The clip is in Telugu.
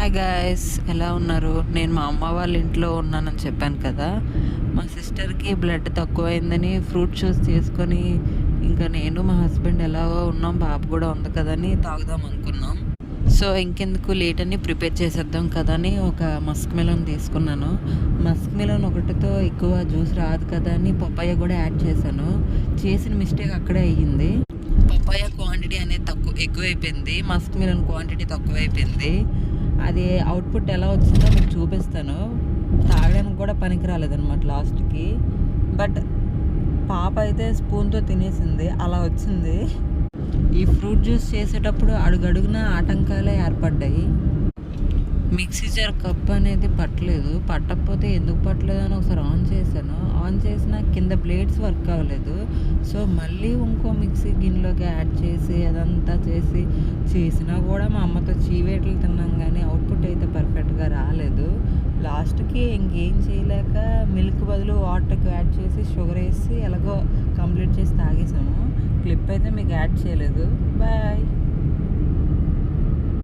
హాయ్ గాయ్స్, ఎలా ఉన్నారు? నేను మా అమ్మ వాళ్ళ ఇంట్లో ఉన్నానని చెప్పాను కదా! మా సిస్టర్‌కి బ్లడ్ తక్కువైందని ఫ్రూట్ జ్యూస్ చేసుకొని, ఇంకా నేను మా హస్బెండ్ ఎలాగో ఉన్నాం. పాప కూడా ఉంది కదా అని తాగుదాం అనుకున్నాం. సో, ఇంకెందుకు లేట్ అని ప్రిపేర్ చేసేద్దాం కదా అని ఒక మస్క్ మెలన్ తీసుకున్నాను. మస్క్ మెలన్ ఒకటితో ఎక్కువ జ్యూస్ రాదు కదా అని పపాయ కూడా యాడ్ చేశాను. చేసిన మిస్టేక్ అక్కడే అయ్యింది. పపాయ క్వాంటిటీ అనేది ఎక్కువైపోయింది. మస్క్ మెలన్ క్వాంటిటీ తక్కువైపోయింది. అది అవుట్‌పుట్ ఎలా వచ్చిందో మీకు చూపిస్తాను. తాగడానికి కూడా పనికి రాలేదనమాట లాస్ట్‌కి. బట్ పాప అయితే స్పూన్‌తో తినేసింది. అలా వచ్చింది. ఈ ఫ్రూట్ జ్యూస్ చేసేటప్పుడు అడుగడుగునా ఆటంకాలే ఏర్పడ్డాయి. మిక్సీ జార్ కప్ అనేది పట్టలేదు. పట్టకపోతే ఎందుకు పట్టలేదని ఒకసారి ఆన్ చేశాను. ఆన్ చేసినా కింద బ్లేడ్స్ వర్క్ అవ్వలేదు. సో, మళ్ళీ ఇంకో మిక్సీ గిన్నెలోకి యాడ్ చేసి అదంతా చేసినా కూడా మా అమ్మతో చీవేట్లు తిన్నాం కానీ అవుట్‌పుట్ అయితే పర్ఫెక్ట్‌గా రాలేదు. లాస్ట్‌కి ఇంకేం చేయలేక మిల్క్ బదులు వాటర్‌కి యాడ్ చేసి షుగర్ వేసి ఎలాగో కంప్లీట్ చేసి తాగేసాము. క్లిప్ అయితే మీకు యాడ్ చేయలేదు. బాయ్.